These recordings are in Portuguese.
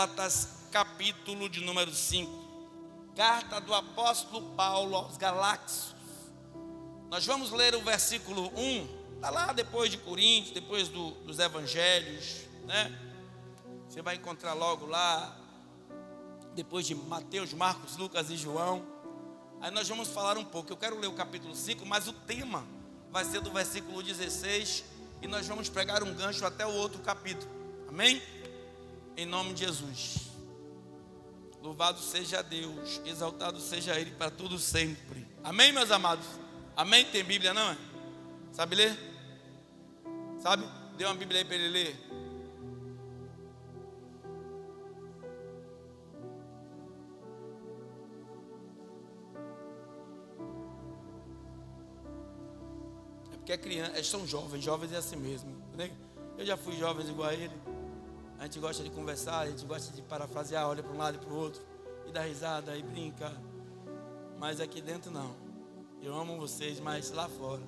Gálatas, capítulo de número 5. Carta do apóstolo Paulo aos Galáxios. Nós vamos ler o versículo 1. Está lá depois de Coríntios, depois dos evangelhos, né? Você vai encontrar logo lá, depois de Mateus, Marcos, Lucas e João. Aí nós vamos falar um pouco. Eu quero ler o capítulo 5, mas o tema vai ser do versículo 16. E nós vamos pegar um gancho até o outro capítulo. Amém? Em nome de Jesus. Louvado seja Deus, exaltado seja Ele para tudo sempre. Amém, meus amados? Amém? Tem Bíblia, não é? Sabe ler? Sabe? Dê uma Bíblia aí para ele ler. É porque é criança, eles são jovens é assim mesmo. Né? Eu já fui jovem igual a ele. A gente gosta de conversar, a gente gosta de parafrasear, olha para um lado e para o outro, e dar risada e brinca. Mas aqui dentro não. Eu amo vocês, mas lá fora,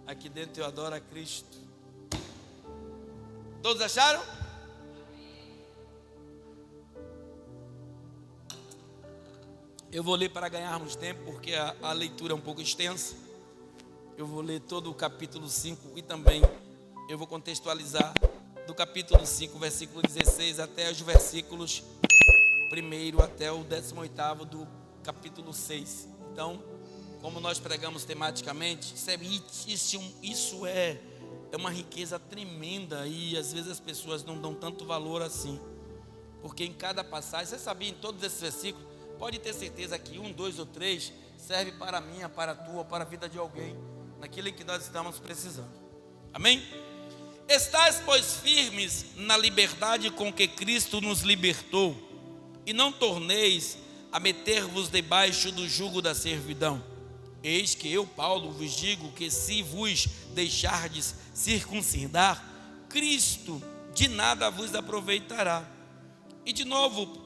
aqui dentro eu adoro a Cristo. Todos acharam? Eu vou ler para ganharmos tempo, porque a leitura é um pouco extensa. Eu vou ler todo o capítulo 5 e também eu vou contextualizar do capítulo 5, versículo 16 até os versículos 1 até o 18º do capítulo 6. Então, como nós pregamos tematicamente, isso é uma riqueza tremenda e às vezes as pessoas não dão tanto valor assim. Porque em cada passagem, você sabia, em todos esses versículos, pode ter certeza que 1, 2 ou 3 serve para a minha, para a tua, para a vida de alguém, naquilo em que nós estamos precisando. Amém? Estais, pois, firmes na liberdade com que Cristo nos libertou, e não torneis a meter-vos debaixo do jugo da servidão. Eis que eu, Paulo, vos digo que se vos deixardes circuncidar, Cristo de nada vos aproveitará. E de novo,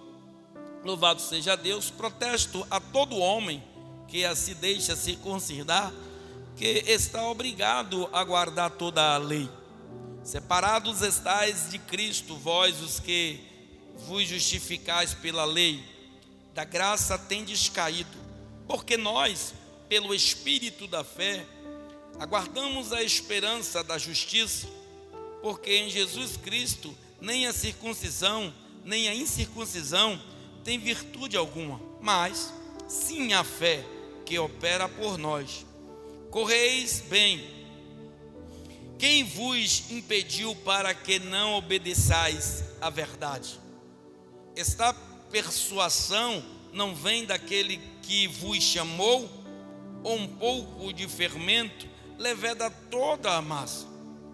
louvado seja Deus, protesto a todo homem que se deixa circuncidar, que está obrigado a guardar toda a lei. Separados estais de Cristo, vós os que vos justificais pela lei, da graça tendes caído, porque nós, pelo Espírito da fé, aguardamos a esperança da justiça, porque em Jesus Cristo nem a circuncisão, nem a incircuncisão tem virtude alguma, mas sim a fé que opera por nós. Correis bem. Quem vos impediu para que não obedeçais à verdade? Esta persuasão não vem daquele que vos chamou, ou um pouco de fermento leveda toda a massa.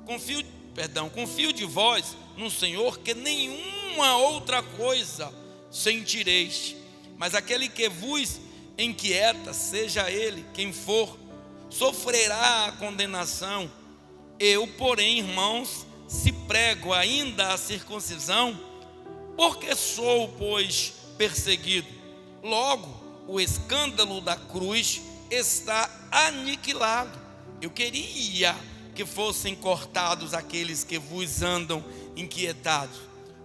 Confio de vós no Senhor, que nenhuma outra coisa sentireis, mas aquele que vos inquieta, seja ele quem for, sofrerá a condenação. Eu, porém, irmãos, se prego ainda a circuncisão, porque sou, pois, perseguido. Logo, o escândalo da cruz está aniquilado. Eu queria que fossem cortados aqueles que vos andam inquietados,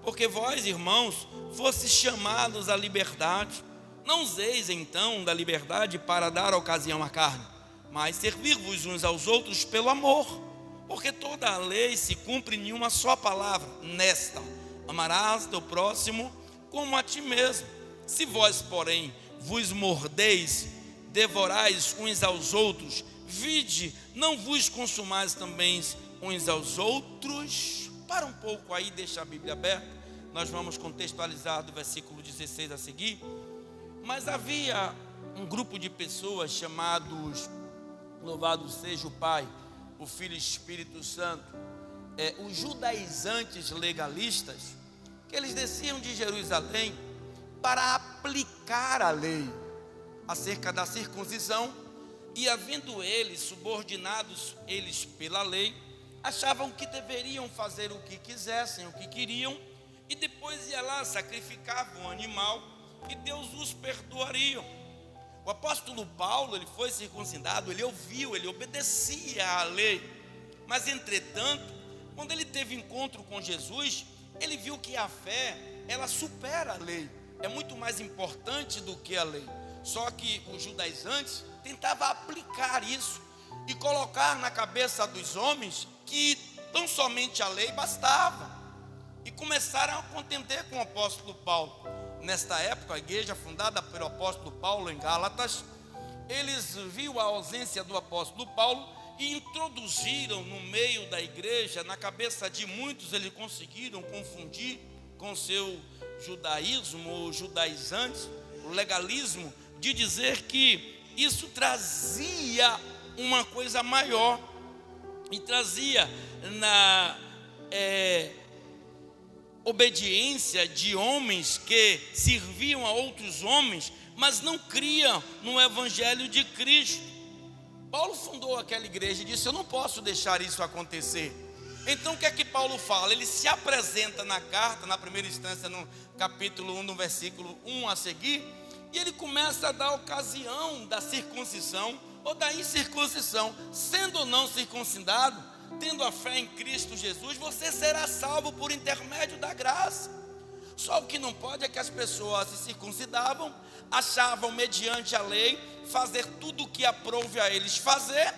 porque vós, irmãos, fostes chamados à liberdade. Não useis então da liberdade para dar ocasião à carne, mas servir-vos uns aos outros pelo amor. Porque toda a lei se cumpre em uma só palavra, nesta: amarás teu próximo como a ti mesmo. Se vós, porém, vos mordeis, devorais uns aos outros, vide, não vos consumais também uns aos outros. Para um pouco aí, deixa a Bíblia aberta, nós vamos contextualizar do versículo 16 a seguir. Mas havia um grupo de pessoas chamados, louvado seja o Pai, o Filho e o Espírito Santo, os judaizantes legalistas, que eles desciam de Jerusalém para aplicar a lei acerca da circuncisão, e havendo eles subordinados eles pela lei, achavam que deveriam fazer o que quisessem, o que queriam, e depois ia lá, sacrificavam um animal e Deus os perdoaria. O apóstolo Paulo, ele foi circuncidado, ele ouviu, ele obedecia à lei, mas entretanto, quando ele teve encontro com Jesus, ele viu que a fé ela supera a lei, é muito mais importante do que a lei. Só que os judaizantes tentavam aplicar isso e colocar na cabeça dos homens que tão somente a lei bastava, e começaram a contender com o apóstolo Paulo. Nesta época, a igreja fundada pelo apóstolo Paulo em Gálatas, eles viram a ausência do apóstolo Paulo e introduziram no meio da igreja, na cabeça de muitos, eles conseguiram confundir com seu judaísmo ou judaizantes, o legalismo, de dizer que isso trazia uma coisa maior, e trazia na obediência de homens que serviam a outros homens, mas não criam no evangelho de Cristo. Paulo fundou aquela igreja e disse: eu não posso deixar isso acontecer. Então o que é que Paulo fala? Ele se apresenta na carta, na primeira instância, no capítulo 1, no versículo 1 a seguir, e ele começa a dar ocasião da circuncisão ou da incircuncisão. Sendo ou não circuncidado, tendo a fé em Cristo Jesus, você será salvo por intermédio da graça. Só o que não pode é que as pessoas se circuncidavam, achavam mediante a lei fazer tudo o que aprouve a eles fazer,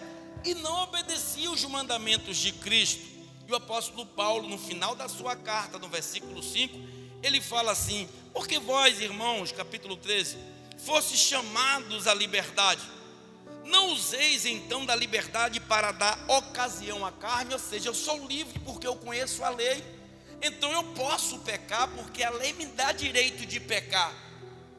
e não obedeciam os mandamentos de Cristo. E o apóstolo Paulo, no final da sua carta, no versículo 5, ele fala assim: porque vós, irmãos, capítulo 13, fostes chamados à liberdade, não useis então da liberdade para dar ocasião à carne. Ou seja, eu sou livre porque eu conheço a lei, então eu posso pecar porque a lei me dá direito de pecar.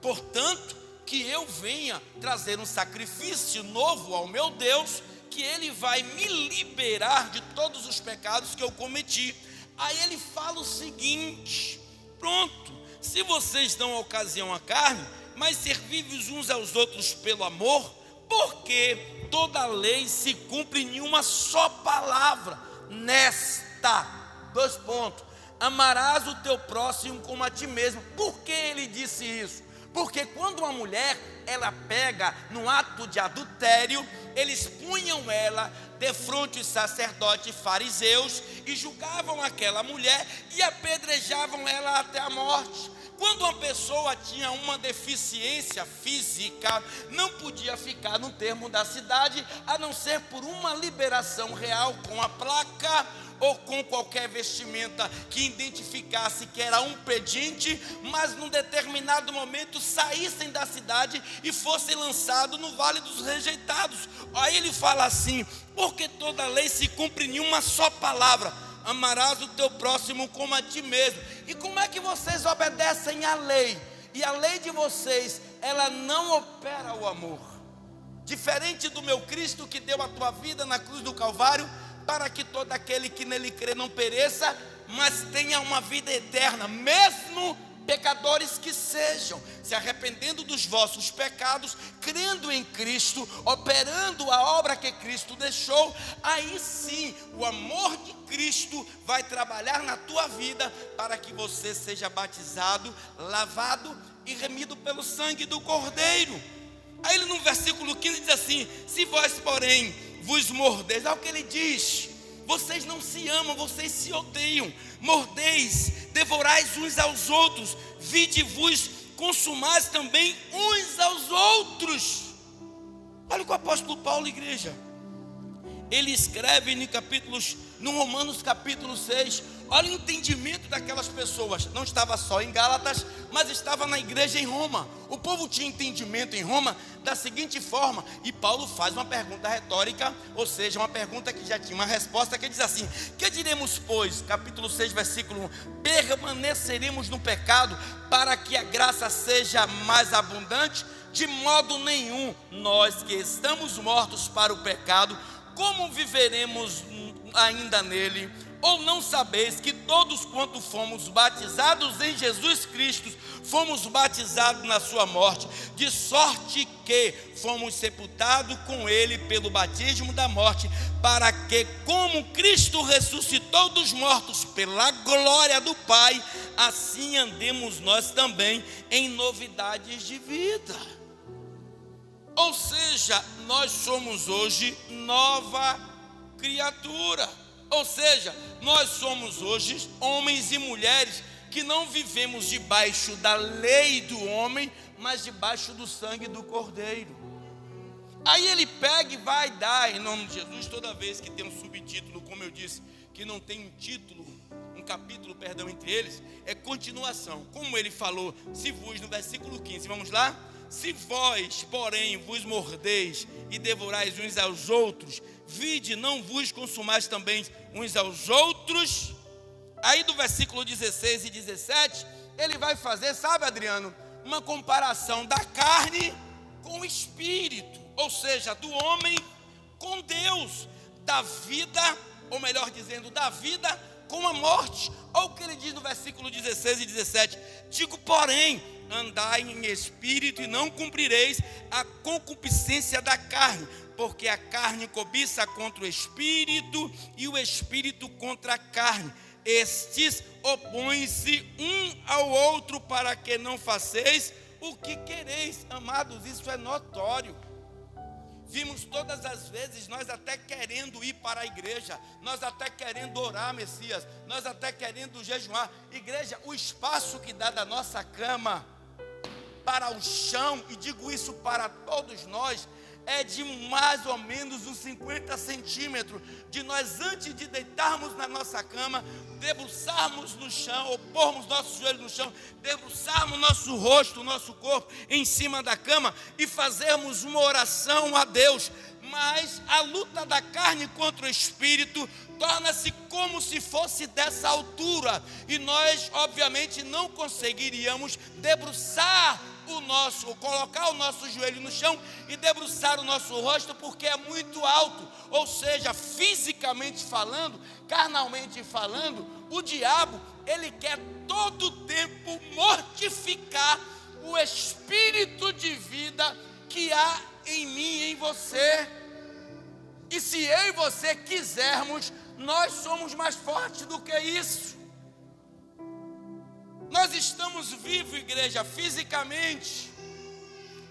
Portanto, que eu venha trazer um sacrifício novo ao meu Deus, que Ele vai me liberar de todos os pecados que eu cometi. Aí ele fala o seguinte: pronto, se vocês dão ocasião à carne, mas servi-vos uns aos outros pelo amor, porque toda a lei se cumpre em uma só palavra, nesta, amarás o teu próximo como a ti mesmo. Por que ele disse isso? Porque quando uma mulher, ela pega no ato de adultério, eles punham ela defronte os sacerdotes fariseus e julgavam aquela mulher e apedrejavam ela até a morte. Quando uma pessoa tinha uma deficiência física, não podia ficar no termo da cidade, a não ser por uma liberação real com a placa ou com qualquer vestimenta que identificasse que era um pedinte, mas num determinado momento saíssem da cidade e fossem lançados no vale dos rejeitados. Aí ele fala assim: porque toda a lei se cumpre em uma só palavra, amarás o teu próximo como a ti mesmo. E como é que vocês obedecem à lei? E a lei de vocês, ela não opera o amor. Diferente do meu Cristo, que deu a tua vida na cruz do Calvário, para que todo aquele que nele crê não pereça, mas tenha uma vida eterna, mesmo pecadores que sejam, se arrependendo dos vossos pecados, crendo em Cristo, operando a obra que Cristo deixou. Aí sim, o amor de Cristo vai trabalhar na tua vida, para que você seja batizado, lavado e remido pelo sangue do Cordeiro. Aí ele no versículo 15 diz assim: se vós porém vos mordeis, olha o que ele diz: vocês não se amam, vocês se odeiam, mordeis, devorais uns aos outros, vide-vos, consumais também uns aos outros. Olha o que o apóstolo Paulo, igreja, ele escreve no Romanos capítulo 6, olha o entendimento daquelas pessoas. Não estava só em Gálatas, mas estava na igreja em Roma. O povo tinha entendimento em Roma da seguinte forma, e Paulo faz uma pergunta retórica, ou seja, uma pergunta que já tinha uma resposta, que diz assim: que diremos, pois, capítulo 6, versículo 1, permaneceremos no pecado para que a graça seja mais abundante? De modo nenhum. Nós que estamos mortos para o pecado, como viveremos ainda nele? Ou não sabeis que todos quanto fomos batizados em Jesus Cristo, fomos batizados na sua morte, de sorte que fomos sepultados com ele pelo batismo da morte, para que, como Cristo ressuscitou dos mortos pela glória do Pai, assim andemos nós também em novidades de vida. Ou seja, nós somos hoje nova criatura. Ou seja, nós somos hoje homens e mulheres que não vivemos debaixo da lei do homem, mas debaixo do sangue do Cordeiro. Aí ele pega e vai dar em nome de Jesus. Toda vez que tem um subtítulo, como eu disse, que não tem um título, um capítulo, perdão, entre eles, é continuação. Como ele falou, se vos, no versículo 15, vamos lá? Se vós, porém, vos mordeis e devorais uns aos outros, vide, não vos consumais também uns aos outros. Aí do versículo 16 e 17, ele vai fazer, sabe, Adriano, uma comparação da carne com o espírito, ou seja, do homem com Deus, da vida, ou melhor dizendo, da vida com a morte. Olha o que ele diz no versículo 16 e 17: digo, porém, andai em espírito e não cumprireis a concupiscência da carne, porque a carne cobiça contra o espírito e o espírito contra a carne. Estes opõem-se um ao outro para que não façeis o que quereis. Amados, isso é notório. Vimos todas as vezes nós até querendo ir para a igreja, nós até querendo orar, Messias, nós até querendo jejuar. Igreja, o espaço que dá da nossa cama para o chão, e digo isso para todos nós, é de mais ou menos uns 50 centímetros, de nós antes de deitarmos na nossa cama, debruçarmos no chão, ou pormos nosso joelho no chão, debruçarmos nosso rosto, nosso corpo em cima da cama e fazermos uma oração a Deus. Mas a luta da carne contra o espírito torna-se como se fosse dessa altura, e nós obviamente não conseguiríamos debruçar colocar o nosso joelho no chão e debruçar o nosso rosto, porque é muito alto. Ou seja, fisicamente falando, carnalmente falando, o diabo, ele quer todo o tempo mortificar o espírito de vida que há em mim e em você. E se eu e você quisermos, nós somos mais fortes do que isso. Nós estamos vivos, igreja, fisicamente.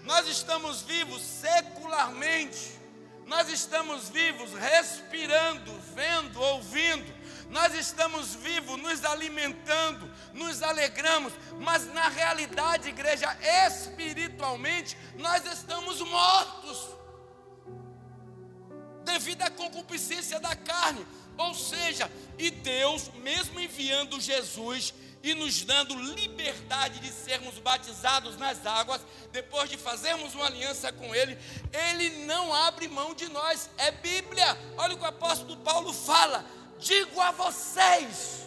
Nós estamos vivos secularmente. Nós estamos vivos respirando, vendo, ouvindo. Nós estamos vivos nos alimentando, nos alegramos. Mas na realidade, igreja, espiritualmente, nós estamos mortos devido à concupiscência da carne. Ou seja, e Deus, mesmo enviando Jesus e nos dando liberdade de sermos batizados nas águas, depois de fazermos uma aliança com Ele, Ele não abre mão de nós. É Bíblia. Olha o que o apóstolo Paulo fala: digo a vocês,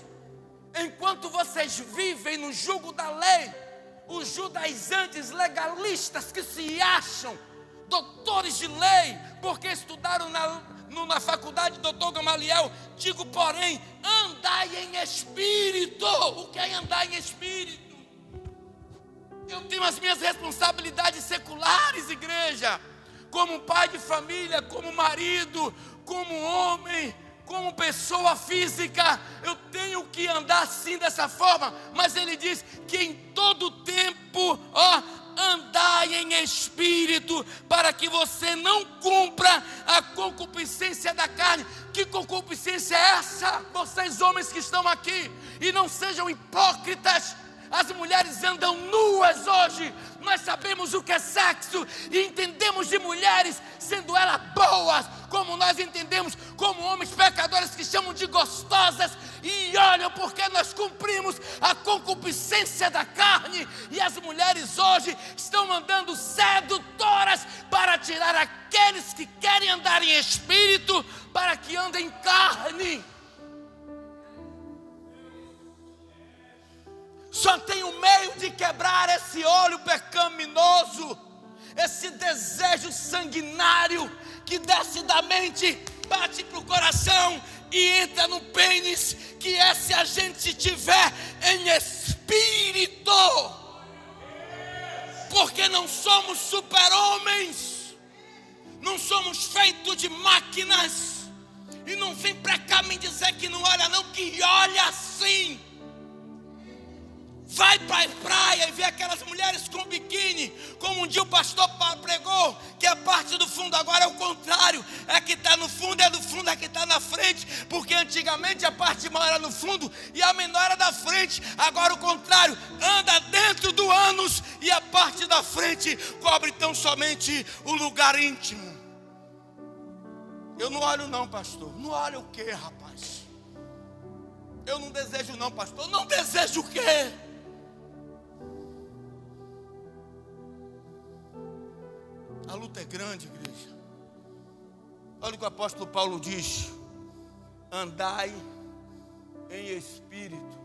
enquanto vocês vivem no jugo da lei, os judaizantes legalistas que se acham doutores de lei, porque estudaram na faculdade doutor Gamaliel, digo, porém, andai em espírito. O que é andar em espírito? Eu tenho as minhas responsabilidades seculares, igreja, como pai de família, como marido, como homem, como pessoa física. Eu tenho que andar assim, dessa forma. Mas ele diz que em todo tempo, andai em espírito, para que você não cumpra a concupiscência da carne. Que concupiscência é essa? Vocês homens que estão aqui, e não sejam hipócritas. As mulheres andam nuas hoje. Nós sabemos o que é sexo e entendemos de mulheres, sendo elas boas, como nós entendemos como homens pecadores que chamam de gostosas, e olham porque nós cumprimos a concupiscência da carne. E as mulheres hoje estão andando sedutoras para tirar aqueles que querem andar em espírito para que andem em carne. Só tem um meio de quebrar esse olho pecaminoso, esse desejo sanguinário que desce da mente, bate para o coração e entra no pênis, que é se a gente tiver em espírito. Porque não somos super-homens, não somos feitos de máquinas. E não vem para cá me dizer que não olha não, que olha sim. Vai para a praia e vê aquelas mulheres com biquíni, como um dia o pastor pregou, que a parte do fundo agora é o contrário. É que está no fundo, é do fundo, é que está na frente. Porque antigamente a parte maior era no fundo e a menor era da frente. Agora o contrário, anda dentro do ânus e a parte da frente cobre tão somente o lugar íntimo. Eu não olho não, pastor. Não olho o quê, rapaz? Eu não desejo não, pastor. Não desejo o quê? A luta é grande, igreja. Olha o que o apóstolo Paulo diz: andai em espírito.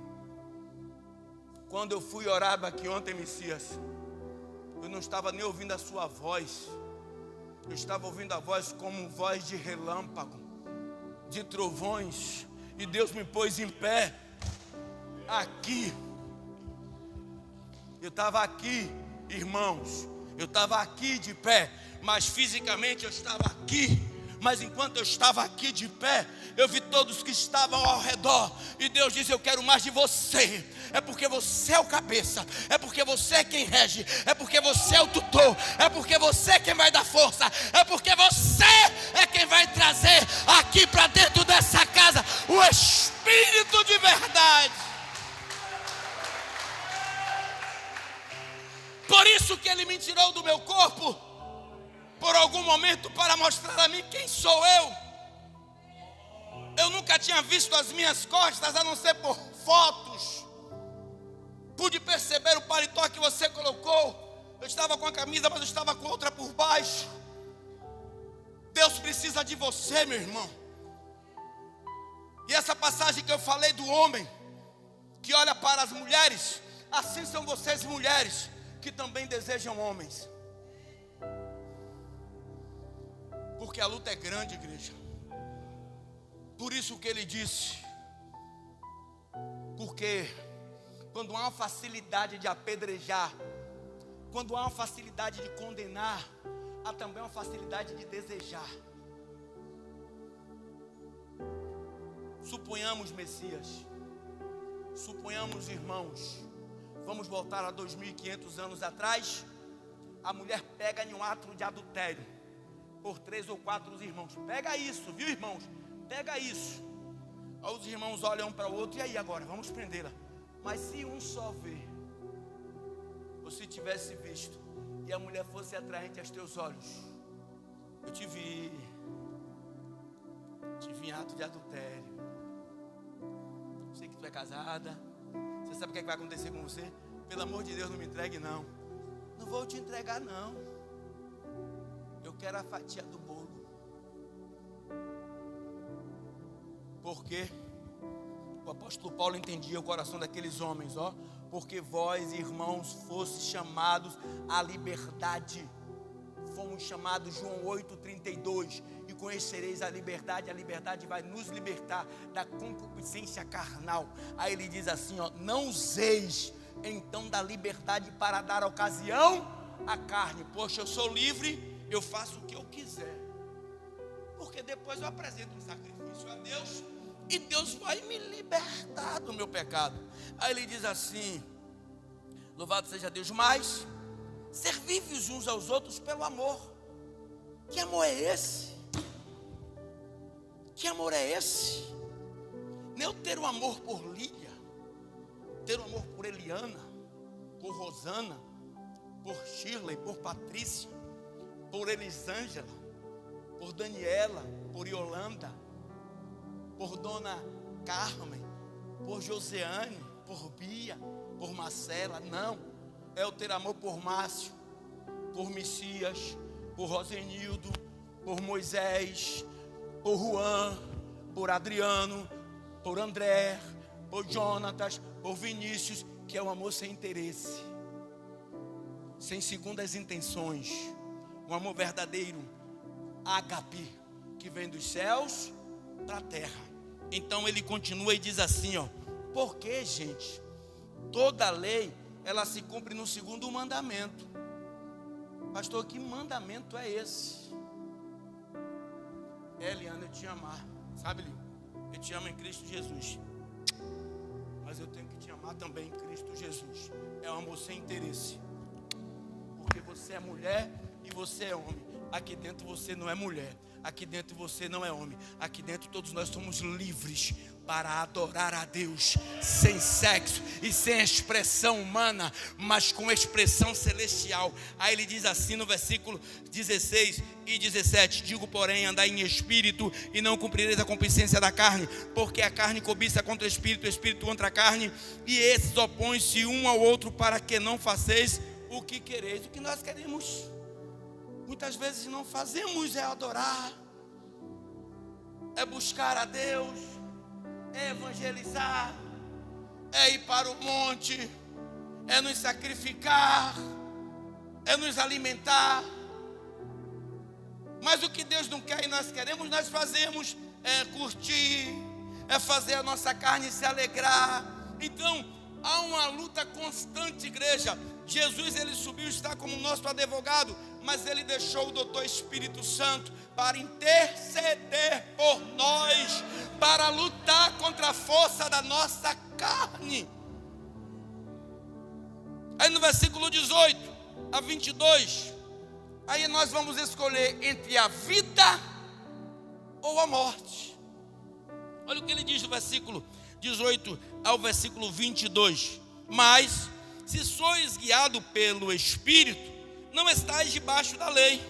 Quando eu fui orar aqui ontem, Messias, eu não estava nem ouvindo a sua voz. Eu estava ouvindo a voz como voz de relâmpago, de trovões. E Deus me pôs em pé aqui. Eu estava aqui, irmãos. Eu estava aqui de pé, mas fisicamente eu estava aqui. Mas enquanto eu estava aqui de pé, eu vi todos que estavam ao redor. E Deus disse: eu quero mais de você. É porque você é o cabeça. É porque você é quem rege. É porque você é o tutor. É porque você é quem vai dar força. É porque você é quem vai trazer aqui para dentro dessa casa o Espírito de verdade. Por isso que Ele me tirou do meu corpo por algum momento para mostrar a mim quem sou eu. Eu nunca tinha visto as minhas costas a não ser por fotos. Pude perceber o paletó que você colocou. Eu estava com a camisa, mas eu estava com outra por baixo. Deus precisa de você, meu irmão. E essa passagem que eu falei do homem que olha para as mulheres, assim são vocês mulheres que também desejam homens. Porque a luta é grande, igreja. Por isso que ele disse. Porque quando há uma facilidade de apedrejar, quando há uma facilidade de condenar, há também uma facilidade de desejar. Suponhamos, Messias, suponhamos, irmãos, vamos voltar a 2500 anos atrás. A mulher pega em um ato de adultério por 3 ou 4 irmãos. Pega isso, viu, irmãos? Pega isso. Aí os irmãos olham um para o outro: e aí agora? Vamos prendê-la. Mas se um só ver, ou se tivesse visto, e a mulher fosse atraente aos teus olhos: eu te vi em ato de adultério. Sei que tu é casada. Você sabe o que vai acontecer com você? Pelo amor de Deus, não me entregue não. Não vou te entregar não. Eu quero a fatia do bolo. Porque o apóstolo Paulo entendia o coração daqueles homens, ó. Porque vós, irmãos, fostes chamados à liberdade. Fomos chamados, João 8:32. E conhecereis a liberdade vai nos libertar da concupiscência carnal. Aí ele diz assim, ó: não useis então da liberdade para dar ocasião à carne. Poxa, eu sou livre, eu faço o que eu quiser. Porque depois eu apresento um sacrifício a Deus e Deus vai me libertar do meu pecado. Aí ele diz assim: louvado seja Deus, mas servi-vos uns aos outros pelo amor. Que amor é esse? Que amor é esse? Nem eu ter o amor por Lídia, ter o amor por Eliana, por Rosana, por Shirley, por Patrícia, por Elisângela, por Daniela, por Yolanda, por Dona Carmen, por Joseane, por Bia, por Marcela. Não, é eu ter amor por Márcio, por Messias, por Rosenildo, por Moisés, por Juan, por Adriano, por André, por Jonatas, por Vinícius, que é um amor sem interesse, sem segundas intenções, um amor verdadeiro, ágape, que vem dos céus para a terra. Então ele continua e diz assim, ó: porque, gente, toda lei ela se cumpre no segundo mandamento. Pastor, que mandamento é esse? Eliana, eu te amar, sabe, Lili? Eu te amo em Cristo Jesus. mas eu tenho que te amar também em Cristo Jesus. É amor sem interesse. Porque você é mulher e você é homem. Aqui dentro você não é mulher. Aqui dentro você não é homem. Aqui dentro todos nós somos livres para adorar a Deus sem sexo e sem expressão humana, mas com expressão celestial. Aí ele diz assim no versículo 16 e 17: digo, porém, andai em espírito e não cumprireis a concupiscência da carne, porque a carne cobiça contra o espírito contra a carne, e esses opõem-se um ao outro, para que não façais o que quereis. O que nós queremos muitas vezes não fazemos é adorar, é buscar a Deus, é evangelizar, é ir para o monte, é nos sacrificar, é nos alimentar. Mas o que Deus não quer e nós queremos, nós fazemos, é curtir, é fazer a nossa carne se alegrar. Então há uma luta constante, igreja. Jesus, ele subiu, está como nosso advogado, mas ele deixou o doutor Espírito Santo para interceder por nós, para lutar contra a força da nossa carne. Aí no versículo 18 a 22, aí nós vamos escolher entre a vida ou a morte. Olha o que ele diz no versículo 18 ao versículo 22. Mas se sois guiado pelo Espírito, não estáis debaixo da lei,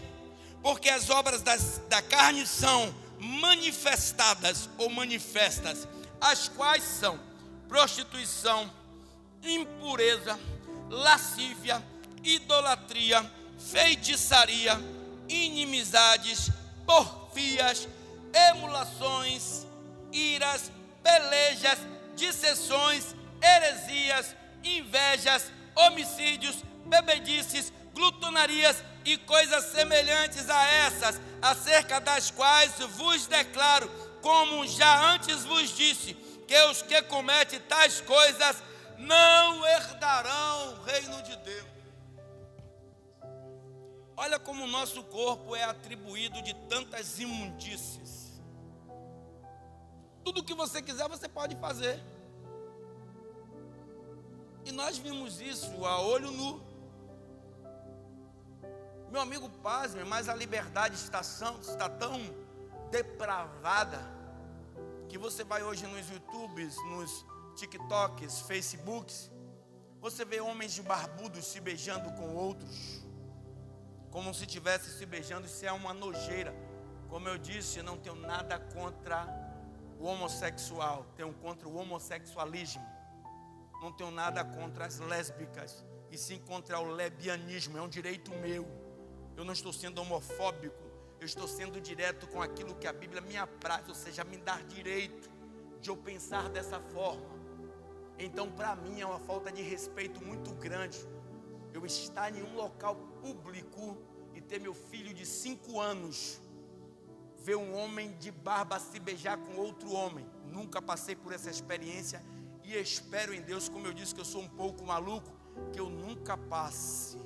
porque as obras da carne são manifestadas ou manifestas, as quais são prostituição, impureza, lascívia, idolatria, feitiçaria, inimizades, porfias, emulações, iras, pelejas, dissensões, heresias, invejas, homicídios, bebedices, glutonarias e coisas semelhantes a essas, acerca das quais vos declaro, como já antes vos disse, que os que cometem tais coisas não herdarão o reino de Deus. Olha como o nosso corpo é atribuído de tantas imundícies. Tudo que você quiser, você pode fazer. E nós vimos isso a olho nu. Meu amigo, pasme, mas a liberdade está tão depravada que você vai hoje nos YouTubes, nos TikToks, Facebooks, você vê homens de barbudos se beijando com outros, como se estivesse se beijando. Isso é uma nojeira. Como eu disse, não tenho nada contra o homossexual, tenho contra o homossexualismo. Não tenho nada contra as lésbicas, e sim contra o lesbianismo. É um direito meu. Eu não estou sendo homofóbico, eu estou sendo direto com aquilo que a Bíblia me apraz, ou seja, me dar direito de eu pensar dessa forma. Então, para mim é uma falta de respeito muito grande eu estar em um local público e ter meu filho de 5 anos ver um homem de barba se beijar com outro homem. Nunca passei por essa experiência e espero em Deus, como eu disse que eu sou um pouco maluco, que eu nunca passe.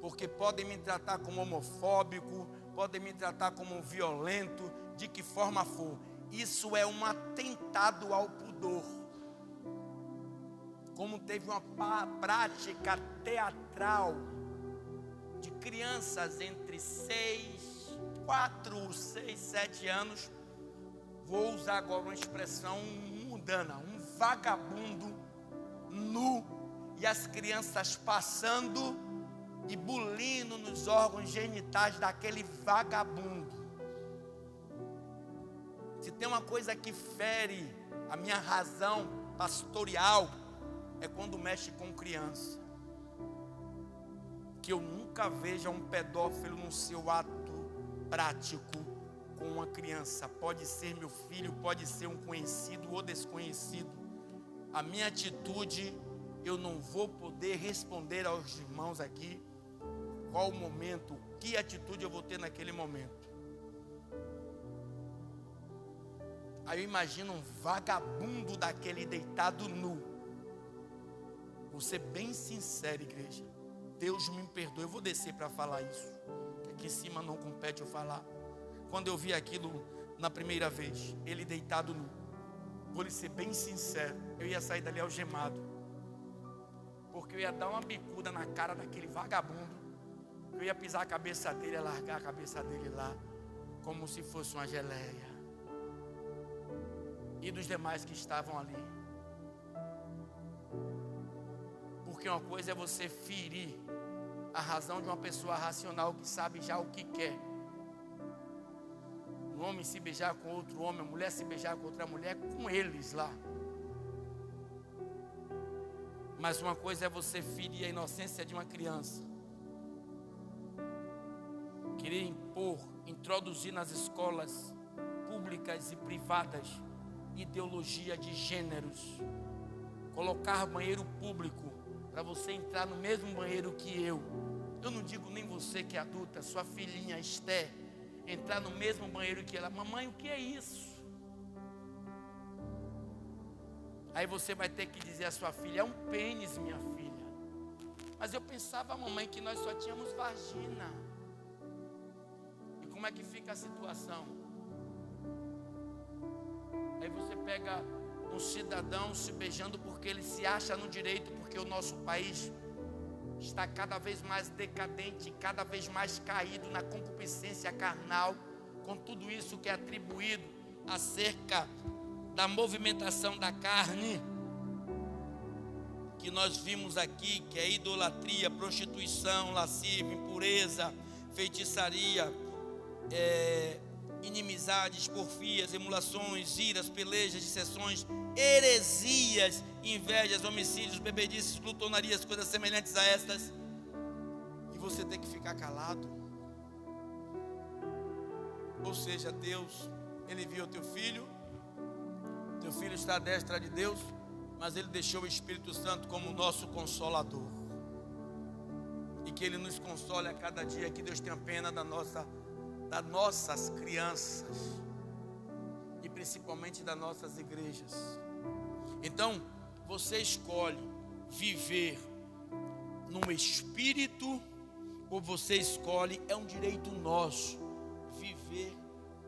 Porque podem me tratar como homofóbico, podem me tratar como violento, de que forma for. Isso é um atentado ao pudor. Como teve uma prática teatral de crianças entre 4, 6, 7 anos, vou usar agora uma expressão mundana, um vagabundo nu, e as crianças passando e bulindo nos órgãos genitais daquele vagabundo. Se tem uma coisa que fere a minha razão pastoral, é quando mexe com criança. Que eu nunca veja um pedófilo no seu ato prático com uma criança. Pode ser meu filho, pode ser um conhecido ou desconhecido. A minha atitude, eu não vou poder responder aos irmãos aqui qual o momento, que atitude eu vou ter naquele momento. Aí eu imagino um vagabundo daquele deitado nu. Vou ser bem sincero, igreja. Deus me perdoe, eu vou descer para falar isso, que aqui em cima não compete eu falar. Quando eu vi aquilo na primeira vez, ele deitado nu, vou lhe ser bem sincero, eu ia sair dali algemado, porque eu ia dar uma bicuda na cara daquele vagabundo, eu ia pisar a cabeça dele, ia largar a cabeça dele lá, como se fosse uma geleia, e dos demais que estavam ali. Porque uma coisa é você ferir a razão de uma pessoa racional que sabe já o que quer. O homem se beijar com outro homem, a mulher se beijar com outra mulher, com eles lá. Mas uma coisa é você ferir a inocência de uma criança. Querer impor, introduzir nas escolas públicas e privadas ideologia de gêneros. Colocar banheiro público para você entrar no mesmo banheiro que eu. Eu não digo nem você que é adulta, sua filhinha Esther, entrar no mesmo banheiro que ela. Mamãe, o que é isso? Aí você vai ter que dizer à sua filha, é um pênis, minha filha. Mas eu pensava, mamãe, que nós só tínhamos vagina. E como é que fica a situação? Aí você pega um cidadão se beijando porque ele se acha no direito, porque o nosso país está cada vez mais decadente, cada vez mais caído na concupiscência carnal, com tudo isso que é atribuído acerca da movimentação da carne, que nós vimos aqui, que é idolatria, prostituição, lascívia, impureza, feitiçaria, inimizades, porfias, emulações, iras, pelejas, dissensões, heresias, invejas, homicídios, bebedices, glutonarias, coisas semelhantes a estas. E você tem que ficar calado. Ou seja, Deus, Ele viu o teu filho está à destra de Deus, mas Ele deixou o Espírito Santo como nosso consolador. E que Ele nos console a cada dia, que Deus tenha pena das nossas crianças e principalmente das nossas igrejas. Então, você escolhe viver no espírito ou você escolhe, é um direito nosso, viver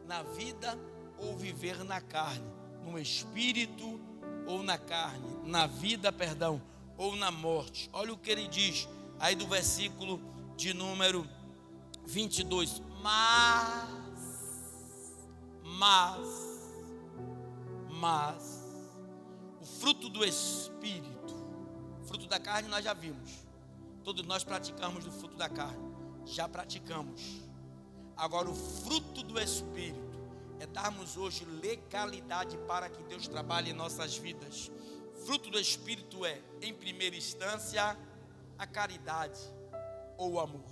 na vida ou viver na carne, no espírito ou na carne, na vida, perdão, ou na morte. Olha o que ele diz aí do versículo de número 22. Mas o fruto do Espírito, fruto da carne nós já vimos, todos nós praticamos do fruto da carne, já praticamos. Agora o fruto do Espírito é darmos hoje legalidade para que Deus trabalhe em nossas vidas. Fruto do Espírito é, em primeira instância, a caridade ou o amor.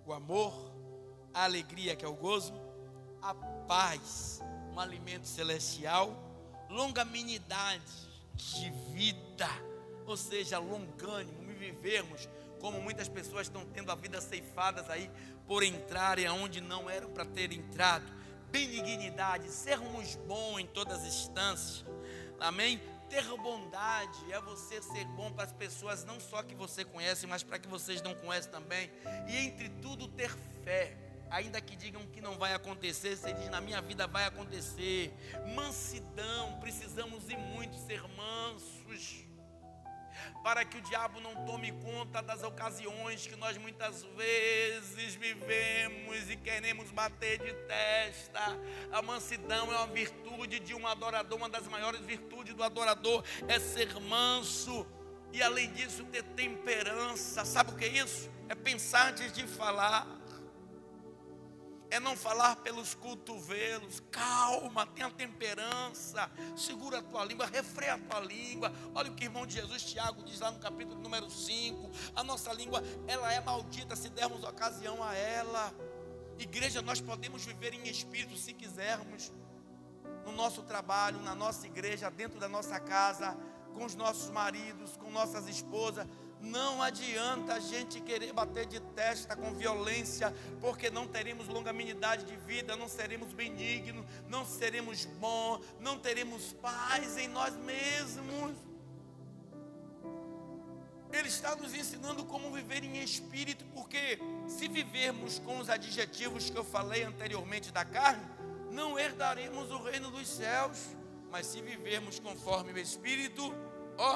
O amor, a alegria, que é o gozo, a paz, um alimento celestial, longanimidade de vida, ou seja, longânimo, vivermos como muitas pessoas estão tendo a vida ceifadas aí por entrarem aonde não eram para ter entrado. Benignidade, sermos bons em todas as instâncias, amém? Ter bondade é você ser bom para as pessoas, não só que você conhece, mas para que vocês não conhecem também. E entre tudo ter fé, ainda que digam que não vai acontecer, você diz, na minha vida vai acontecer. Mansidão, precisamos ir muito ser mansos, para que o diabo não tome conta das ocasiões que nós muitas vezes vivemos e queremos bater de testa. A mansidão é uma virtude de um adorador, uma das maiores virtudes do adorador é ser manso, e além disso ter temperança. Sabe o que é isso? É pensar antes de falar, é não falar pelos cotovelos. Calma, tenha temperança, segura a tua língua, refreia a tua língua. Olha o que o irmão de Jesus, Tiago, diz lá no capítulo número 5. A nossa língua, ela é maldita se dermos ocasião a ela. Igreja, nós podemos viver em espírito se quisermos, no nosso trabalho, na nossa igreja, dentro da nossa casa, com os nossos maridos, com nossas esposas. Não adianta a gente querer bater de testa com violência, porque não teremos longanimidade de vida, não seremos benignos, não seremos bons, não teremos paz em nós mesmos. Ele está nos ensinando como viver em espírito, porque se vivermos com os adjetivos que eu falei anteriormente da carne, não herdaremos o reino dos céus. Mas se vivermos conforme o Espírito,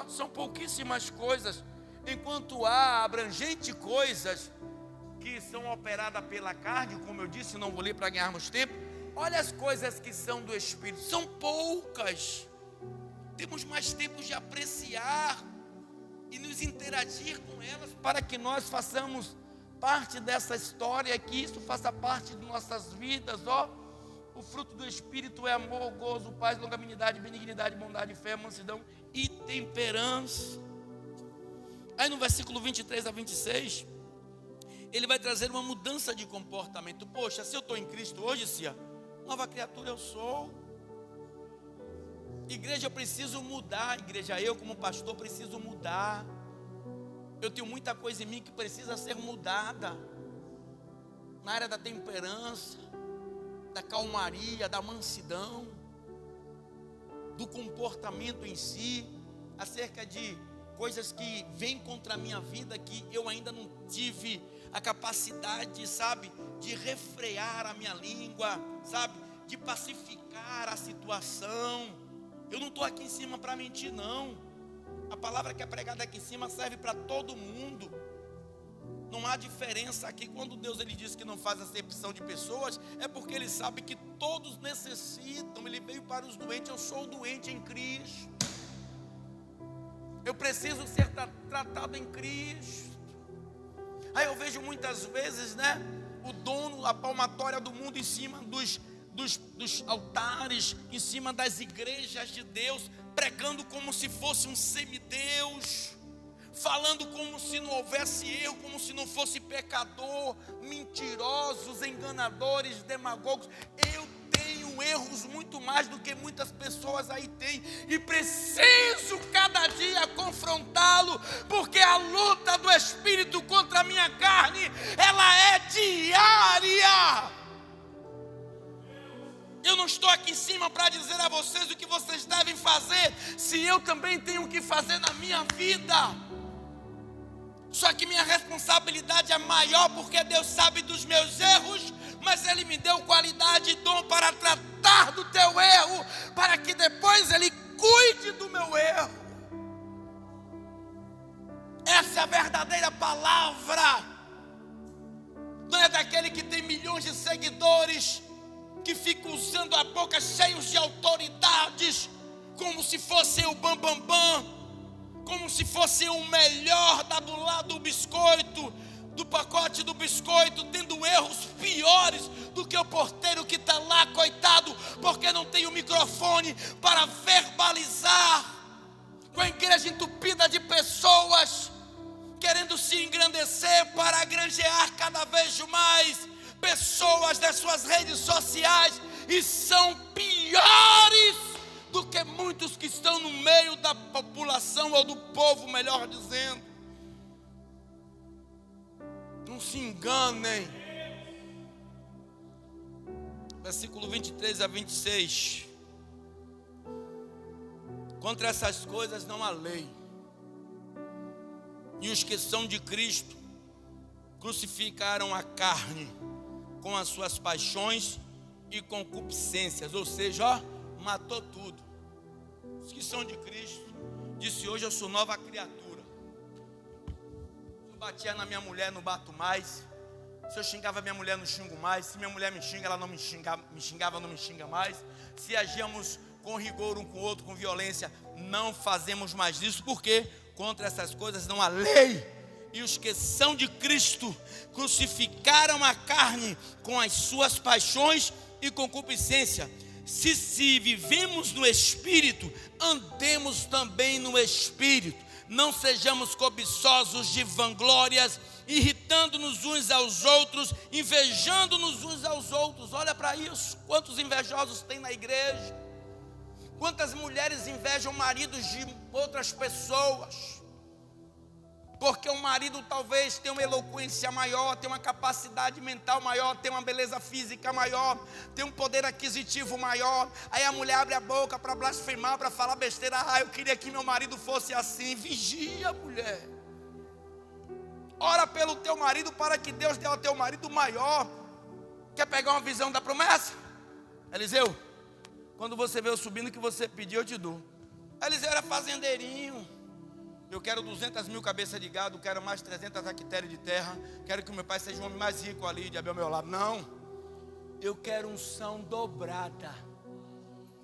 são pouquíssimas coisas, enquanto há abrangente coisas que são operadas pela carne, como eu disse, não vou ler para ganharmos tempo. Olha as coisas que são do Espírito, são poucas. Temos mais tempo de apreciar e nos interagir com elas, para que nós façamos parte dessa história, que isso faça parte de nossas vidas. O fruto do Espírito é amor, gozo, paz, longanimidade, benignidade, bondade, fé, mansidão e temperança. Aí no versículo 23 a 26, ele vai trazer uma mudança de comportamento. Poxa, se eu estou em Cristo hoje, Cia, nova criatura eu sou. Igreja, eu preciso mudar. Igreja, eu como pastor preciso mudar. Eu tenho muita coisa em mim que precisa ser mudada. Na área da temperança, da calmaria, da mansidão, do comportamento em si, acerca de coisas que vêm contra a minha vida, que eu ainda não tive a capacidade, sabe, de refrear a minha língua, sabe, de pacificar a situação. Eu não estou aqui em cima para mentir, não. A palavra que é pregada aqui em cima serve para todo mundo. Não há diferença aqui. Quando Deus ele diz que não faz acepção de pessoas, é porque Ele sabe que todos necessitam. Ele veio para os doentes. Eu sou doente em Cristo. Eu preciso ser tratado em Cristo. Aí eu vejo muitas vezes, o dono, a palmatória do mundo em cima dos altares, em cima das igrejas de Deus, pregando como se fosse um semideus, falando como se não houvesse erro, como se não fosse pecador, mentirosos, enganadores, demagogos. Eu tenho erros muito mais do que muitas pessoas aí têm, e preciso cada dia confrontá-lo, porque a luta do Espírito contra a minha carne, ela é diária. Eu não estou aqui em cima para dizer a vocês o que vocês devem fazer, se eu também tenho que fazer na minha vida. Só que minha responsabilidade é maior, porque Deus sabe dos meus erros, mas Ele me deu qualidade e dom para tratar do teu erro, para que depois Ele cuide do meu erro. Essa é a verdadeira palavra. Não é daquele que tem milhões de seguidores, que fica usando a boca cheios de autoridades, como se fosse o bambambam, como se fosse o melhor do lado do biscoito, do pacote do biscoito, tendo erros piores do que o porteiro que está lá, coitado, porque não tem o microfone para verbalizar, com a igreja entupida de pessoas, querendo se engrandecer para granjear cada vez mais pessoas das suas redes sociais, e são piores do que muitos que estão no meio da população, ou do povo, melhor dizendo. Não se enganem. Versículo 23 a 26. Contra essas coisas não há lei, e os que são de Cristo crucificaram a carne com as suas paixões e concupiscências. Ou seja, matou tudo. Os que são de Cristo, disse: hoje eu sou nova criatura. Se eu batia na minha mulher, não bato mais. Se eu xingava minha mulher, não xingo mais. Se minha mulher me xinga, ela não me xingava, não me xinga mais. Se agíamos com rigor um com o outro, com violência, não fazemos mais isso, porque contra essas coisas não há lei. E os que são de Cristo crucificaram a carne com as suas paixões e concupiscência. Se vivemos no Espírito, andemos também no Espírito. Não sejamos cobiçosos de vanglórias, irritando-nos uns aos outros, invejando-nos uns aos outros. Olha para isso, quantos invejosos tem na igreja. Quantas mulheres invejam maridos de outras pessoas, porque o marido talvez tenha uma eloquência maior, tenha uma capacidade mental maior, tenha uma beleza física maior, tenha um poder aquisitivo maior. Aí a mulher abre a boca para blasfemar, para falar besteira. Eu queria que meu marido fosse assim. Vigia, mulher. Ora pelo teu marido, para que Deus dê ao teu marido maior. Quer pegar uma visão da promessa? Eliseu, Quando você vê eu subindo, o que você pediu, eu te dou. Eliseu era fazendeirinho. Eu quero 200 mil cabeças de gado, quero mais 300 hectares de terra, quero que o meu pai seja o homem mais rico ali, de abrir ao meu lado. Não, eu quero unção dobrada.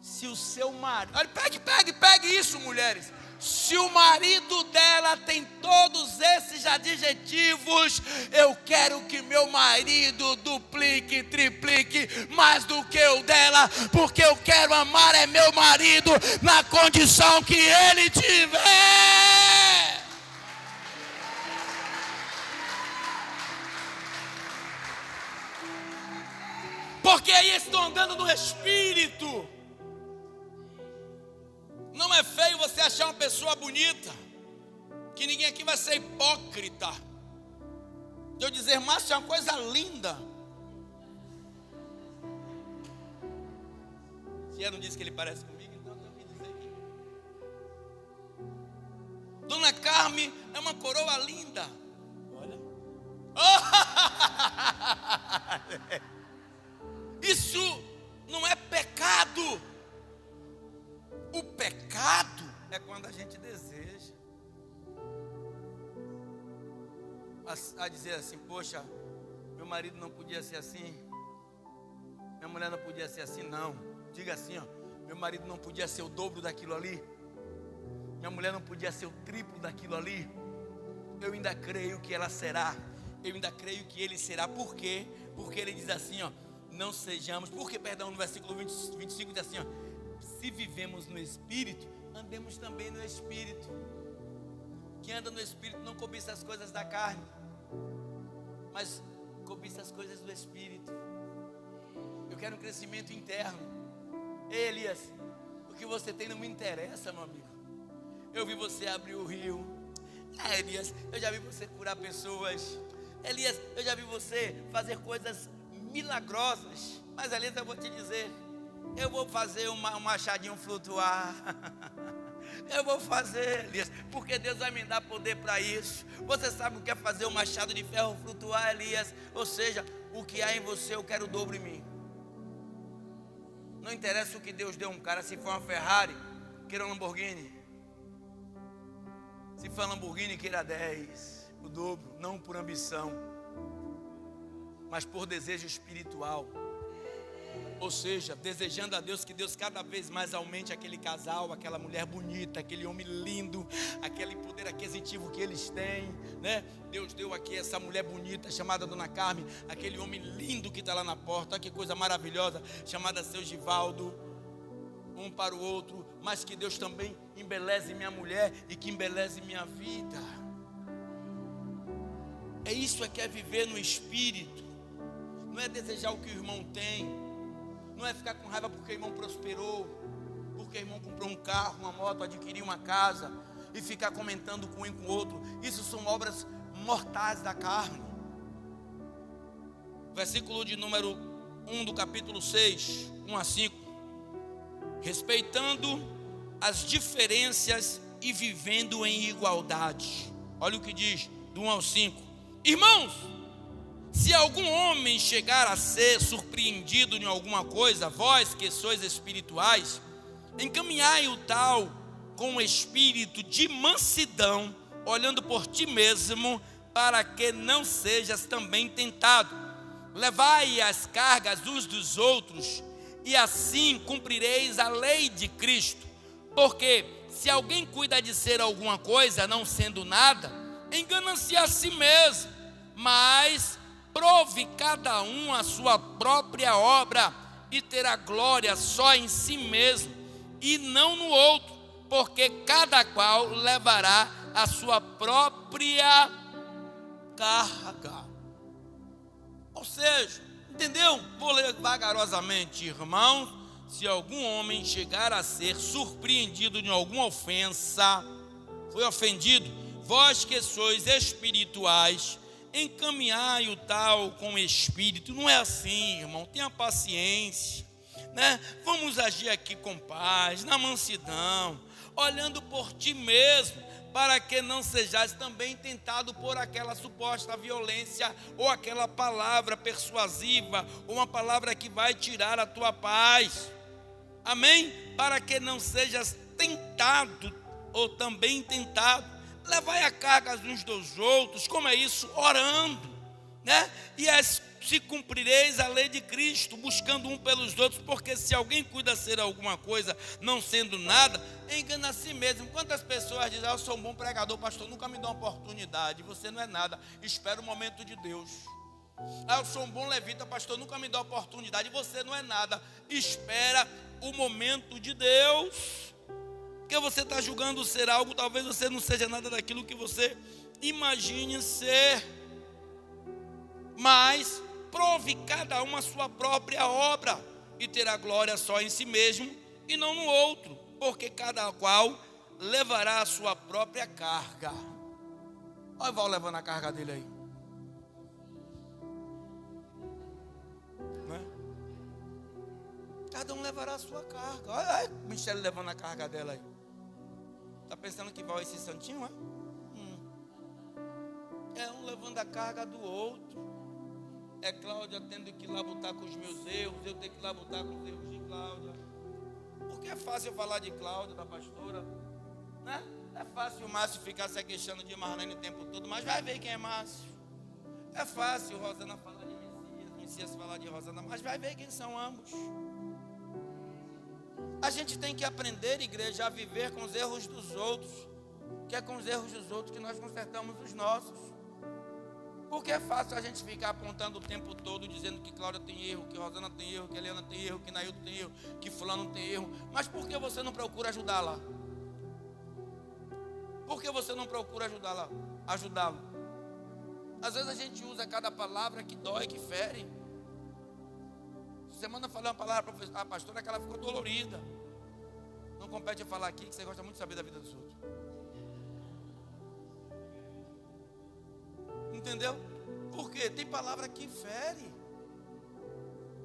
Se o seu marido, olha, pegue isso, mulheres. Se o marido dela tem todos esses adjetivos, eu quero que meu marido duplique, triplique mais do que o dela, porque eu quero amar meu marido na condição que ele tiver. Porque aí estão andando no Espírito. Não é feio você achar uma pessoa bonita, que ninguém aqui vai ser hipócrita de eu dizer, Márcio é uma coisa linda. Se ela não disse que ele parece comigo, então eu tenho que dizer que Dona Carmen é uma coroa linda. Olha. Isso não é pecado. O pecado é quando a gente deseja a dizer assim, poxa, meu marido não podia ser assim, minha mulher não podia ser assim. Não, diga assim, ó, meu marido não podia ser o dobro daquilo ali, minha mulher não podia ser o triplo daquilo ali. Eu ainda creio que ela será, eu ainda creio que ele será. Por quê? Porque ele diz assim, ó, não sejamos, porque, perdão, no versículo 25 diz assim, ó, se vivemos no Espírito, andemos também no Espírito. Quem anda no Espírito não cobiça as coisas da carne, mas cobiça as coisas do Espírito. Eu quero um crescimento interno. Ei, Elias, o que você tem não me interessa, meu amigo. Eu vi você abrir o rio. Elias, eu já vi você curar pessoas. Elias, eu já vi você fazer coisas milagrosas. Mas, Elias, eu vou te dizer, eu vou fazer um machadinho flutuar. Eu vou fazer, Elias, porque Deus vai me dar poder para isso. Você sabe o que é fazer um machado de ferro flutuar, Elias? Ou seja, o que há em você, eu quero o dobro em mim. Não interessa o que Deus deu a um cara, se for uma Ferrari, queira um Lamborghini. Se for Lamborghini, queira 10, o dobro, não por ambição, mas por desejo espiritual. Ou seja, desejando a Deus que Deus cada vez mais aumente aquele casal, aquela mulher bonita, aquele homem lindo, aquele poder aquisitivo que eles têm, né? Deus deu aqui essa mulher bonita chamada Dona Carmen, aquele homem lindo que está lá na porta, que coisa maravilhosa, chamada Seu Givaldo, um para o outro, mas que Deus também embeleze minha mulher e que embeleze minha vida. É isso que é viver no Espírito, não é desejar o que o irmão tem, não é ficar com raiva porque o irmão prosperou, porque o irmão comprou um carro, uma moto, adquiriu uma casa e ficar comentando com um e com o outro. Isso são obras mortais da carne. Versículo de número 1 do capítulo 6, 1 a 5. Respeitando as diferenças e vivendo em igualdade. Olha o que diz, do 1 ao 5. Irmãos, se algum homem chegar a ser surpreendido em alguma coisa, vós que sois espirituais, encaminhai o tal com o espírito de mansidão, olhando por ti mesmo, para que não sejas também tentado. Levai as cargas uns dos outros, e assim cumprireis a lei de Cristo. Porque se alguém cuida de ser alguma coisa, não sendo nada, engana-se a si mesmo, mas prove cada um a sua própria obra, e terá glória só em si mesmo, e não no outro, porque cada qual levará a sua própria carga. Ou seja, entendeu? Vou ler vagarosamente. Irmãos, se algum homem chegar a ser surpreendido em alguma ofensa, foi ofendido, vós que sois espirituais, encaminhai o tal com o espírito. Não é assim, irmão, tenha paciência, né? Vamos agir aqui com paz, na mansidão, olhando por ti mesmo, para que não sejais também tentado por aquela suposta violência, ou aquela palavra persuasiva, ou uma palavra que vai tirar a tua paz. Amém? Para que não sejas tentado ou também tentado. Levai a carga uns dos outros. Como é isso? Orando, né? E se cumprireis a lei de Cristo, buscando um pelos outros, porque se alguém cuida ser alguma coisa, não sendo nada, engana a si mesmo. Quantas pessoas dizem, eu sou um bom pregador, pastor, nunca me dá uma oportunidade. Você não é nada, espera o momento de Deus. Eu sou um bom levita, pastor, nunca me dá oportunidade. Você não é nada, espera o momento de Deus. Porque você está julgando ser algo, talvez você não seja nada daquilo que você imagine ser. Mas prove cada um a sua própria obra, e terá glória só em si mesmo e não no outro, porque cada qual levará a sua própria carga. Olha o Val levando a carga dele aí. Não é? Cada um levará a sua carga. Olha o Michele levando a carga dela aí. Está pensando que Val é esse santinho, é? É um levando a carga do outro. É Cláudia tendo que ir lá lutar com os meus erros, eu tenho que ir lá lutar com os erros de Cláudia. Porque é fácil falar de Cláudia, da pastora, né? É fácil o Márcio ficar se queixando de Marlene o tempo todo, mas vai ver quem é Márcio. É fácil Rosana falar de Messias falar de Rosana, mas vai ver quem são ambos. A gente tem que aprender, igreja, a viver com os erros dos outros, que é com os erros dos outros que nós consertamos os nossos. Porque é fácil a gente ficar apontando o tempo todo, dizendo que Cláudia tem erro, que Rosana tem erro, que Helena tem erro, que Nailton tem erro, que fulano tem erro. Mas por que você não procura ajudá-la? Por que você não procura ajudá-lo? Às vezes a gente usa cada palavra que dói, que fere. Semana eu falei uma palavra para a pastora que ela ficou dolorida. Não compete eu falar aqui, que você gosta muito de saber da vida dos outros. Entendeu? Porque tem palavra que fere.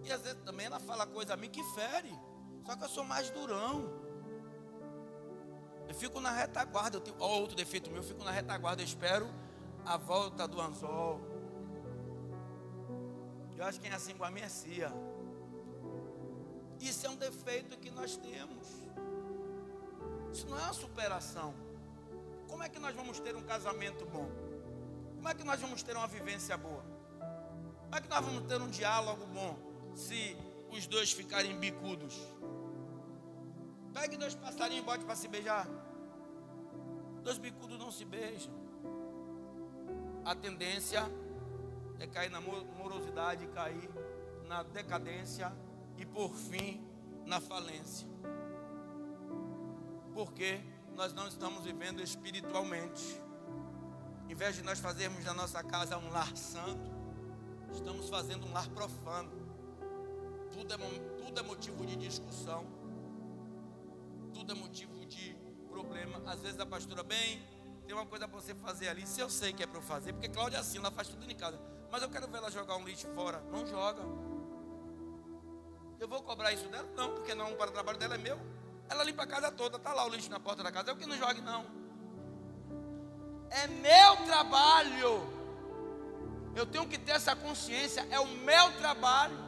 E às vezes também ela fala coisa a mim que fere. Só que eu sou mais durão. Eu fico na retaguarda. Outro defeito meu, eu fico na retaguarda. Eu espero a volta do anzol. Eu acho que quem é assim com a minha é Cia. Isso é um defeito que nós temos. Isso não é uma superação. Como é que nós vamos ter um casamento bom? Como é que nós vamos ter uma vivência boa? Como é que nós vamos ter um diálogo bom se os dois ficarem bicudos? Pegue 2 passarinhos e bote para se beijar. 2 bicudos não se beijam. A tendência é cair na morosidade, cair na decadência e por fim na falência. Porque nós não estamos vivendo espiritualmente. Em vez de nós fazermos da nossa casa um lar santo, estamos fazendo um lar profano. Tudo é motivo de discussão. Tudo é motivo de problema. Às vezes a pastora, bem, tem uma coisa para você fazer ali. Se eu sei que é para eu fazer, porque Cláudia é assim, ela faz tudo em casa. Mas eu quero ver ela jogar um lixo fora. Não joga. Eu vou cobrar isso dela? Não, porque não, para o trabalho dela é meu. Ela limpa a casa toda, está lá o lixo na porta da casa. Eu que não jogue, não. É meu trabalho. Eu tenho que ter essa consciência. É o meu trabalho.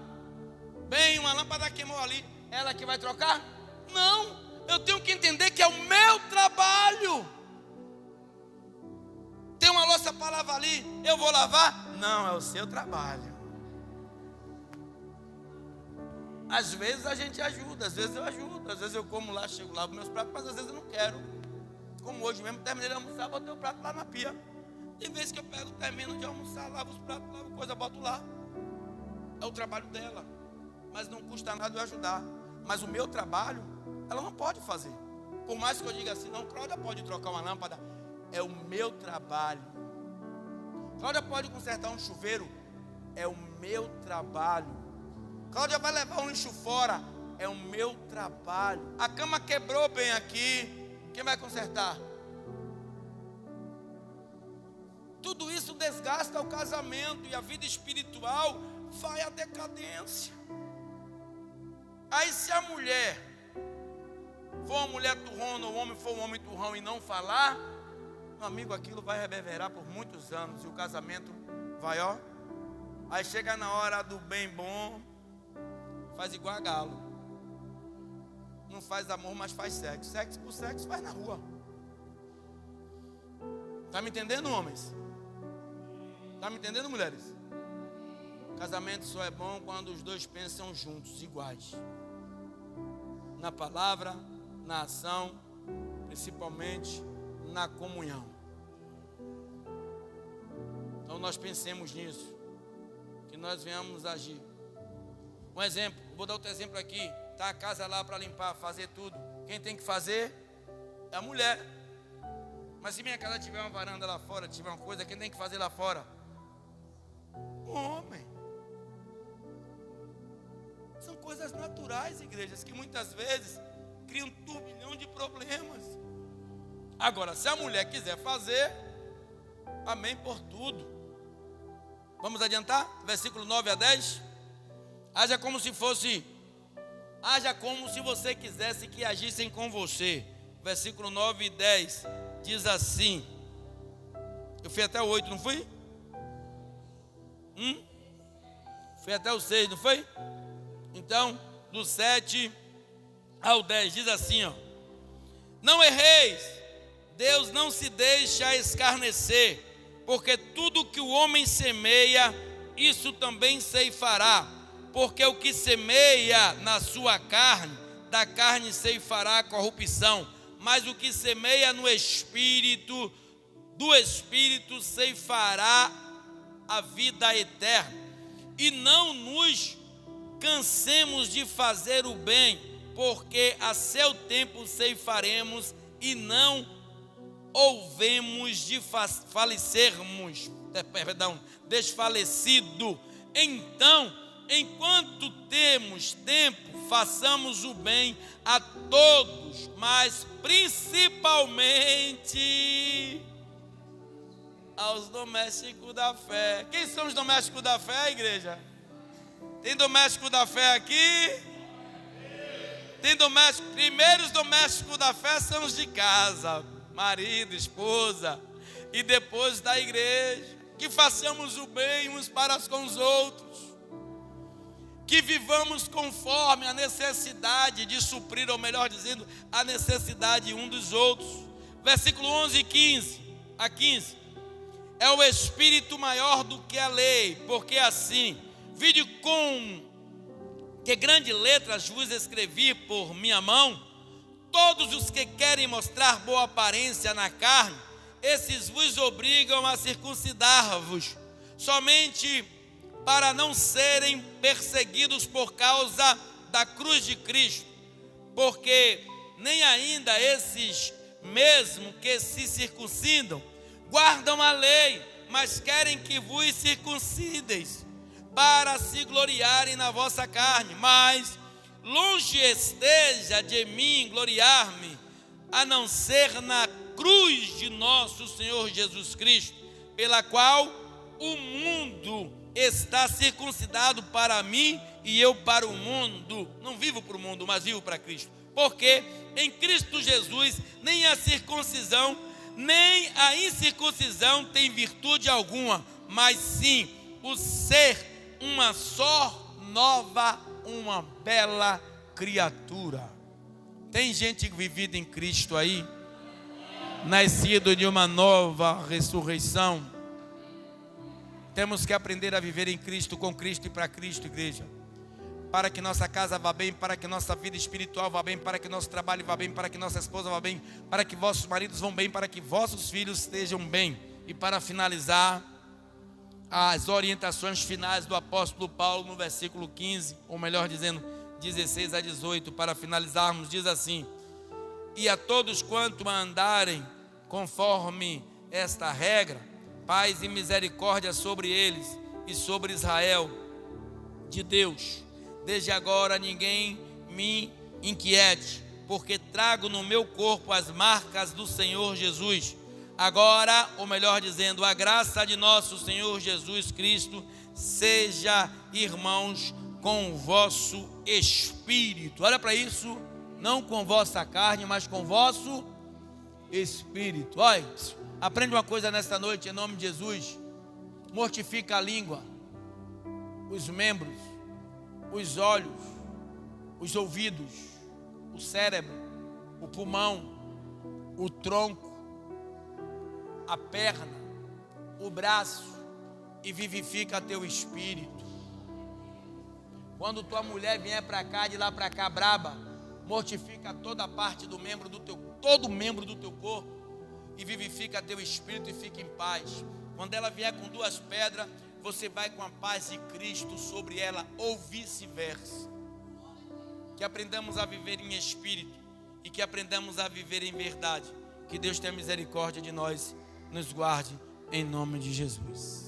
Bem, uma lâmpada queimou ali. Ela que vai trocar? Não. Eu tenho que entender que é o meu trabalho. Tem uma louça para lavar ali. Eu vou lavar? Não, é o seu trabalho. Às vezes a gente ajuda. Às vezes eu ajudo. Às vezes eu como lá, chego lá, lavo meus pratos. Mas às vezes eu não quero. Como hoje mesmo, terminei de almoçar, botei o prato lá na pia. Tem vezes que eu pego, termino de almoçar, lavo os pratos, lavo coisa, boto lá. É o trabalho dela. Mas não custa nada eu ajudar. Mas o meu trabalho, ela não pode fazer. Por mais que eu diga assim, não, Cláudia pode trocar uma lâmpada. É o meu trabalho. Cláudia pode consertar um chuveiro. É o meu trabalho. Cláudia vai levar um lixo fora. É o meu trabalho. A cama quebrou bem aqui. Quem vai consertar? Tudo isso desgasta o casamento e a vida espiritual vai à decadência. Aí se a mulher for uma mulher turrona, ou o homem for um homem turrão e não falar, meu amigo, aquilo vai reverberar por muitos anos e o casamento vai, ó. Aí chega na hora do bem bom, faz igual a galo. não faz amor, mas faz sexo. Sexo por sexo faz na rua. Está me entendendo, homens? Está me entendendo, mulheres? Casamento só é bom quando os dois pensam juntos, iguais. Na palavra, na ação, principalmente na comunhão. Então nós pensemos nisso, que nós venhamos agir. Um exemplo, vou dar outro exemplo aqui. Está a casa lá para limpar, fazer tudo. Quem tem que fazer é a mulher. Mas se minha casa tiver uma varanda lá fora, tiver uma coisa, quem tem que fazer lá fora? O homem. São coisas naturais, igrejas, que muitas vezes criam um turbilhão de problemas. Agora, se a mulher quiser fazer, amém por tudo. Vamos adiantar? Versículo 9 a 10. Haja como se você quisesse que agissem com você. Versículo 9 e 10 diz assim. Eu fui até o 8, não fui? Fui até o 6, não foi? Então, do 7 ao 10 diz assim, ó: não erreis, Deus não se deixa escarnecer, porque tudo que o homem semeia, isso também ceifará. Porque o que semeia na sua carne, da carne ceifará a corrupção, mas o que semeia no Espírito, do Espírito ceifará a vida eterna. E não nos cansemos de fazer o bem, porque a seu tempo ceifaremos e não ouvemos de falecermos, desfalecido. Então, enquanto temos tempo, façamos o bem a todos, mas principalmente aos domésticos da fé. Quem são os domésticos da fé, igreja? Tem doméstico da fé aqui? Tem doméstico. Primeiros domésticos da fé são os de casa, marido, esposa, e depois da igreja. Que façamos o bem uns para com os outros, que vivamos conforme a necessidade de suprir, ou melhor dizendo, a necessidade um dos outros. Versículo 11 e 15 a 15. É o Espírito maior do que a lei, porque assim, vide com que grande letras vos escrevi por minha mão. Todos os que querem mostrar boa aparência na carne, esses vos obrigam a circuncidar-vos, somente para não serem perseguidos por causa da cruz de Cristo, porque nem ainda esses mesmo que se circuncidam guardam a lei, mas querem que vos circuncideis, para se gloriarem na vossa carne. Mas longe esteja de mim gloriar-me, a não ser na cruz de nosso Senhor Jesus Cristo, pela qual o mundo está circuncidado para mim e eu para o mundo. Não vivo para o mundo, mas vivo para Cristo. Porque em Cristo Jesus nem a circuncisão nem a incircuncisão tem virtude alguma, mas sim o ser uma só nova, uma bela criatura. Tem gente vivida em Cristo aí, nascido de uma nova ressurreição. Temos que aprender a viver em Cristo, com Cristo e para Cristo, igreja, para que nossa casa vá bem, para que nossa vida espiritual vá bem, para que nosso trabalho vá bem, para que nossa esposa vá bem, para que vossos maridos vão bem, para que vossos filhos estejam bem. E para finalizar, as orientações finais do apóstolo Paulo no versículo 15, ou melhor dizendo, 16 a 18, para finalizarmos, diz assim: e a todos quanto andarem conforme esta regra, paz e misericórdia sobre eles e sobre Israel de Deus. Desde agora ninguém me inquiete, porque trago no meu corpo as marcas do Senhor Jesus. Agora, ou melhor dizendo, a graça de nosso Senhor Jesus Cristo seja, irmãos, com o vosso espírito. Olha para isso, não com vossa carne, mas com vosso espírito. Olha, aprende uma coisa nesta noite, em nome de Jesus. Mortifica a língua, os membros, os olhos, os ouvidos, o cérebro, o pulmão, o tronco, a perna, o braço e vivifica teu espírito. Quando tua mulher vier para cá, de lá para cá, braba, mortifica toda parte do membro do teu, todo membro do teu corpo e vivifica teu espírito e fica em paz. Quando ela vier com 2 pedras, você vai com a paz de Cristo sobre ela ou vice-versa. Que aprendamos a viver em espírito e que aprendamos a viver em verdade. Que Deus tenha misericórdia de nós, nos guarde em nome de Jesus.